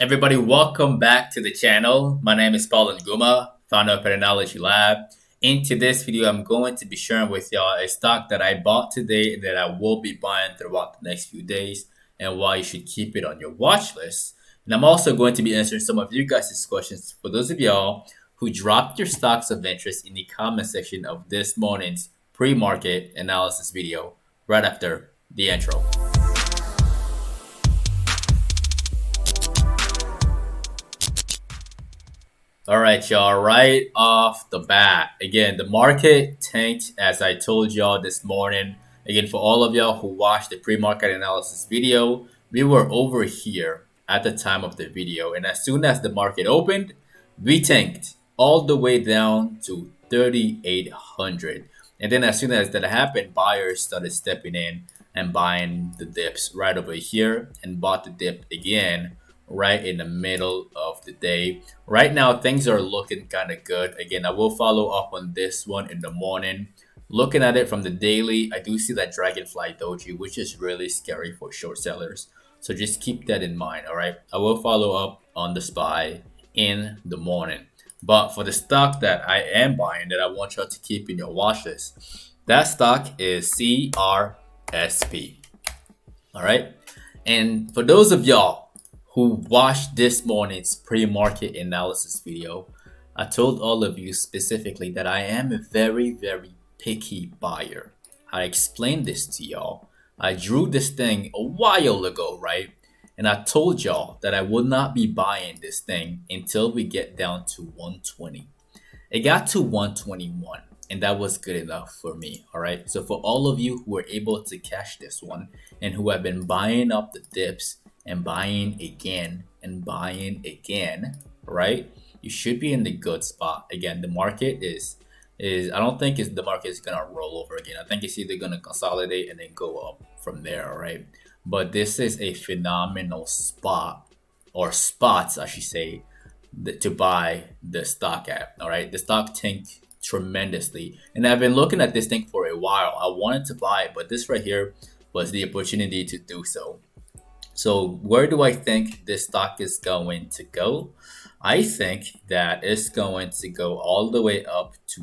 Everybody, welcome back to the channel. My name is Paul Nguma, founder of PATTERNOLOGY LAB. In today's video, I'm going to be sharing with y'all a stock that I bought today and that I will be buying throughout the next few days and why you should keep it on your watch list. And I'm also going to be answering some of you guys' questions for those of y'all who dropped your stocks of interest in the comment section of this morning's pre-market analysis video right after the intro. All right, y'all, right off the bat, again, the market tanked as I told y'all this morning. Again, for all of y'all who watched the pre-market analysis video, we were over here at the time of the video. And as soon as the market opened, we tanked all the way down to 3,800. And then as soon as that happened, buyers started stepping in and buying the dips right over here and bought the dip again right in the middle of the day. Right now, things are looking kind of good. Again, I will follow up on this one in the morning. Looking at it from the daily, I do see that dragonfly doji, which is really scary for short sellers. So just keep that in mind, all right? I will follow up on the SPY in the morning. But for the stock that I am buying that I want y'all to keep in your watch list, that stock is CRSP, all right? And for those of y'all who watched this morning's pre-market analysis video, I told all of you specifically that I am a very, very picky buyer. I explained this to y'all. I drew this thing a while ago, right? And I told y'all that I would not be buying this thing until we get down to 120. It got to 121, and that was good enough for me, all right? So for all of you who were able to catch this one and who have been buying up the dips and buying again and buying again, right? You should be in the good spot. Again, the market is I don't think the market is gonna roll over again. I think it's either gonna consolidate and then go up from there, right? But this is a phenomenal spot, or spots I should say, to buy the stock at. All right, the stock tanked tremendously, and I've been looking at this thing for a while. I wanted to buy it, but this right here was the opportunity to do so. So where do I think this stock is going to go? I think that it's going to go all the way up to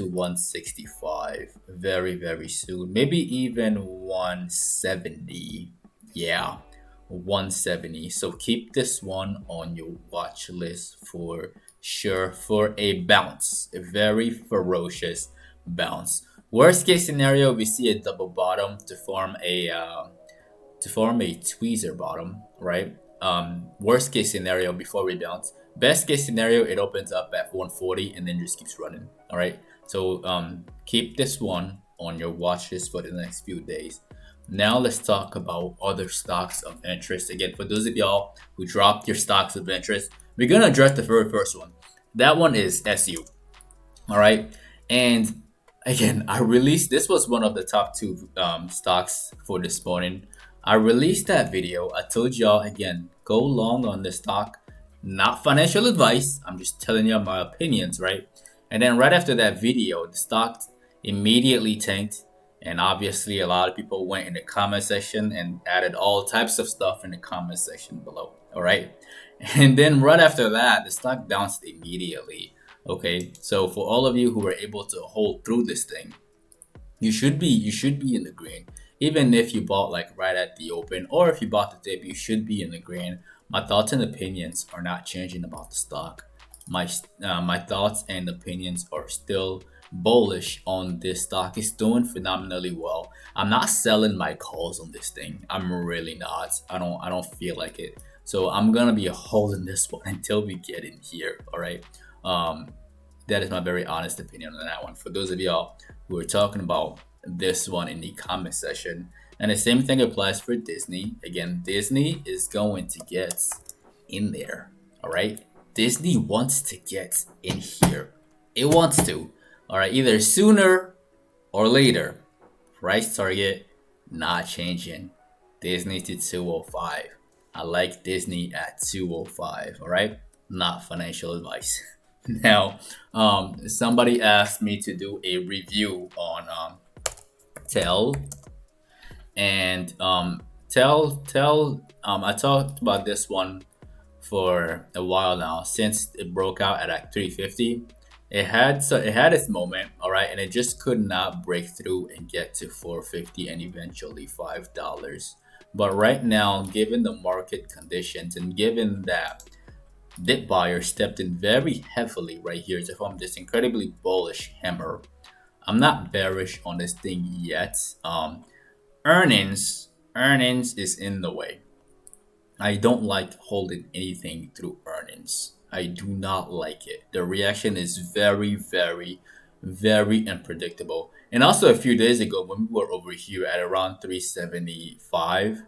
165 very, very soon. Maybe even 170. Yeah, 170. So keep this one on your watch list for sure for a bounce, a very ferocious bounce. Worst case scenario, we see a double bottom to form a tweezer bottom, right? Worst case scenario before we bounce. Best case scenario, it opens up at 140 and then just keeps running. All right. So keep this one on your watch list for the next few days. Now let's talk about other stocks of interest. Again, for those of y'all who dropped your stocks of interest, we're gonna address the very first one. That one is SU. All right, and again, this was one of the top two stocks for this morning. I released that video. I told y'all, again, go long on the stock. Not financial advice. I'm just telling you my opinions, right? And then right after that video, the stock immediately tanked. And obviously, a lot of people went in the comment section and added all types of stuff in the comment section below. All right. And then right after that, the stock bounced immediately. Okay, so for all of you who were able to hold through this thing, you should be in the green. Even if you bought like right at the open, or if you bought the dip, you should be in the green. My thoughts and opinions are not changing about the stock. My thoughts and opinions are still bullish on this stock. It's doing phenomenally well. I'm not selling my calls on this thing. I'm really not. I don't feel like it. So I'm gonna be holding this one until we get in here. All right. That is my very honest opinion on that one. For those of y'all who are talking about this one in the comment section, and the same thing applies for Disney. Again, Disney is going to get in there. All right, Disney wants to get in here. It wants to. All right, either sooner or later. Price target not changing. Disney to 205. I like Disney at 205. All right, not financial advice. Now, somebody asked me to do a review on TEL, and TEL I talked about this one for a while now since it broke out at like 350. It had its moment, all right, and it just could not break through and get to 450 and eventually $5. But right now, given the market conditions and given that dip buyer stepped in very heavily right here to form this incredibly bullish hammer, I'm not bearish on this thing yet. Earnings is in the way. I don't like holding anything through earnings. I do not like it. The reaction is very, very, very unpredictable. And also a few days ago when we were over here at around 375,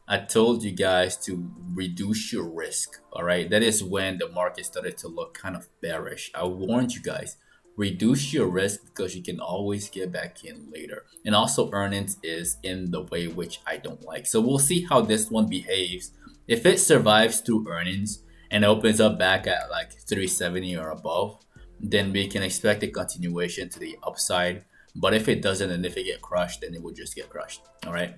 I told you guys to reduce your risk. All right. That is when the market started to look kind of bearish. I warned you guys, reduce your risk because you can always get back in later. And also, earnings is in the way, which I don't like. So we'll see how this one behaves. If it survives through earnings and opens up back at like 370 or above, then we can expect a continuation to the upside. But if it doesn't and if it get crushed, then it will just get crushed. All right.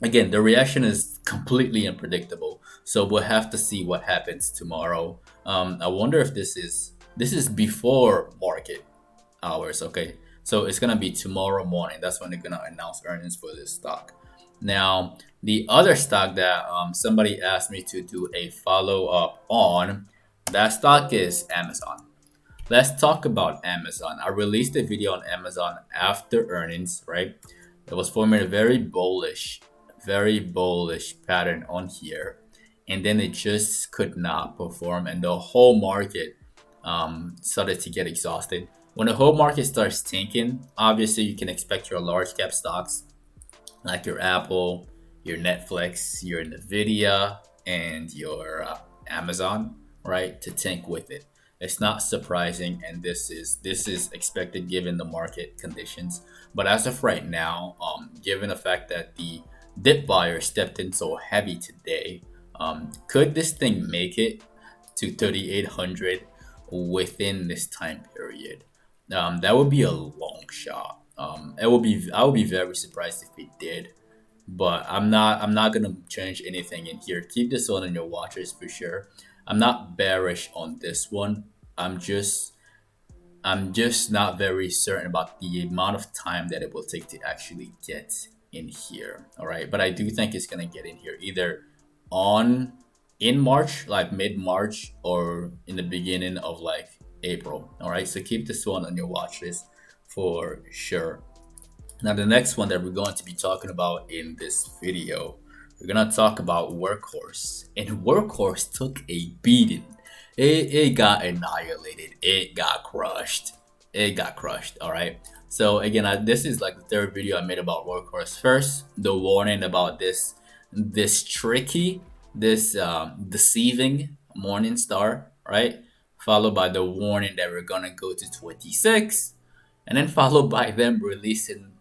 Again, the reaction is completely unpredictable, so we'll have to see what happens tomorrow. I wonder if this is before market hours. Okay, so it's gonna be tomorrow morning. That's when they're gonna announce earnings for this stock. Now, the other stock that somebody asked me to do a follow up on, that stock is Amazon. Let's talk about Amazon. I released a video on Amazon after earnings, right? It was forming a very bullish pattern on here, and then it just could not perform, and the whole market started to get exhausted. When the whole market starts tanking, obviously you can expect your large cap stocks like your Apple, your Netflix, your Nvidia, and your Amazon, right, to tank with it. It's not surprising, and this is expected given the market conditions. But as of right now, given the fact that the dip buyer stepped in so heavy today, could this thing make it to 3,800 within this time period? That would be a long shot. I would be very surprised if it did, but I'm not gonna change anything in here. Keep this one on your watchers for sure. I'm not bearish on this one. I'm just not very certain about the amount of time that it will take to actually get in here. All right, but I do think it's gonna get in here either on in March, like mid March, or in the beginning of like April. All right, so keep this one on your watch list for sure. Now, the next one that we're going to be talking about in this video, we're gonna talk about Workhorse. And Workhorse took a beating. It got annihilated. It got crushed. It got crushed. All right. So again, this is like the third video I made about Workhorse. First, the warning about this tricky, deceiving morning star, right? Followed by the warning that we're gonna go to 26, and then followed by them releasing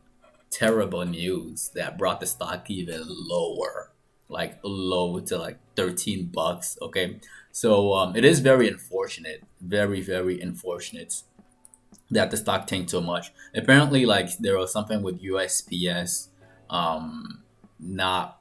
terrible news that brought the stock even lower, like low to like $13. Okay, so it is very unfortunate, very unfortunate that the stock tanked so much. Apparently, like there was something with USPS, not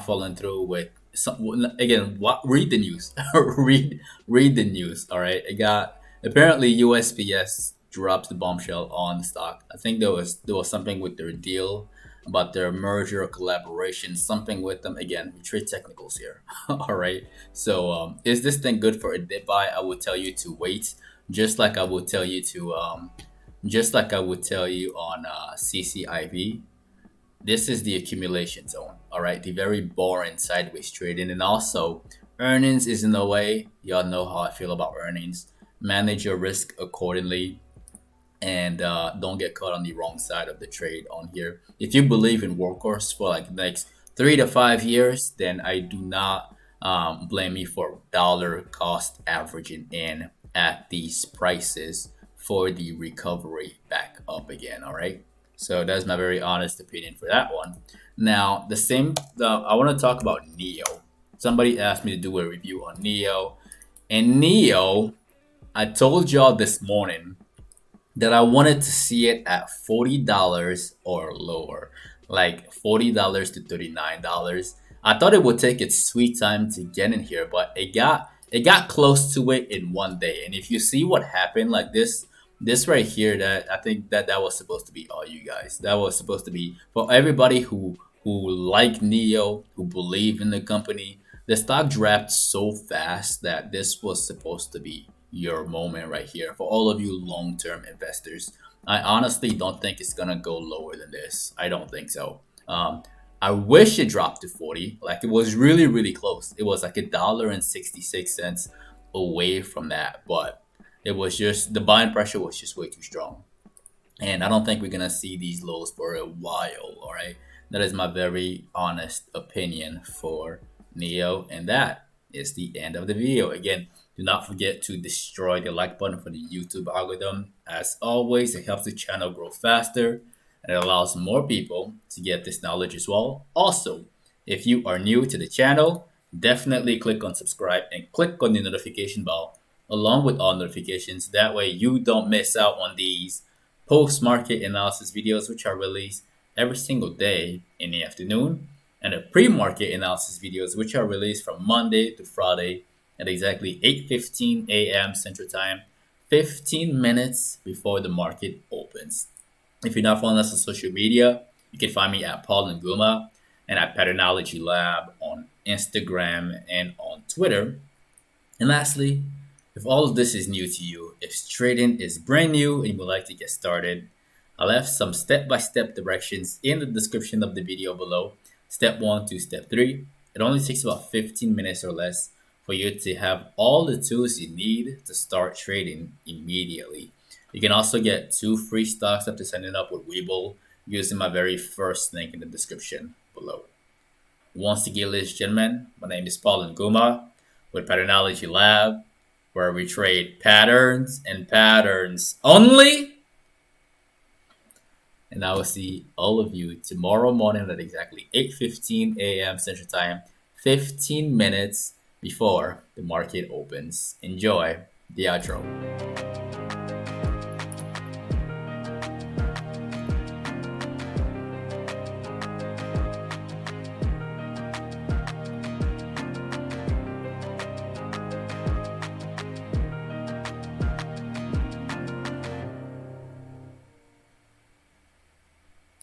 following through with some. Again, what read the news, read the news. All right, it got apparently USPS drops the bombshell on the stock. I think there was something with their deal about their merger or collaboration, something with them. Again, we trade technicals here. All right. So is this thing good for a dip buy? I would tell you to wait, just like I would tell you to just like I would tell you on CCIV. This is the accumulation zone. All right, the very boring sideways trading, and also earnings is in the way. Y'all know how I feel about earnings. Manage your risk accordingly, and don't get caught on the wrong side of the trade on here. If you believe in Workhorse for like the next 3 to 5 years, then I do not blame you for dollar cost averaging in at these prices for the recovery back up again. All right, so that's my very honest opinion for that one. Now I want to talk about Neo. Somebody asked me to do a review on Neo, and Neo, I told y'all this morning that I wanted to see it at $40 or lower. like $40 to $39. I thought it would take its sweet time to get in here, but it got close to it in one day. And if you see what happened, like this right here, that I think that was supposed to be all you guys. That was supposed to be for everybody who like Neo, who believe in the company. The stock dropped so fast that this was supposed to be your moment right here for all of you long-term investors. I honestly don't think it's gonna go lower than this. I don't think so. I wish it dropped to 40. Like it was really, really close. It was like $1.66 away from that, but it was just the buying pressure was just way too strong. And I don't think we're gonna see these lows for a while. All right, that is my very honest opinion for Neo, and that is the end of the video. Again, do not forget to destroy the like button for the YouTube algorithm. As always, it helps the channel grow faster and it allows more people to get this knowledge as well. Also, if you are new to the channel, definitely click on subscribe and click on the notification bell along with all notifications. That way you don't miss out on these post-market analysis videos, which are released every single day in the afternoon, and the pre-market analysis videos, which are released from Monday to Friday at exactly 8:15 a.m. Central Time, 15 minutes before the market opens. If you're not following us on social media, you can find me at Paul Nguma and at Patternology Lab on Instagram and on Twitter. And lastly, if all of this is new to you, if trading is brand new and you would like to get started, I left some step-by-step directions in the description of the video below. Step 1 to step 3. It only takes about 15 minutes or less for you to have all the tools you need to start trading immediately. You can also get 2 free stocks after signing up with Webull using my very first link in the description below. Once again, ladies and gentlemen, my name is Paul Nguma with Patternology Lab, where we trade patterns and patterns only. And I will see all of you tomorrow morning at exactly 8:15 a.m. Central Time, 15 minutes before the market opens. Enjoy the outro.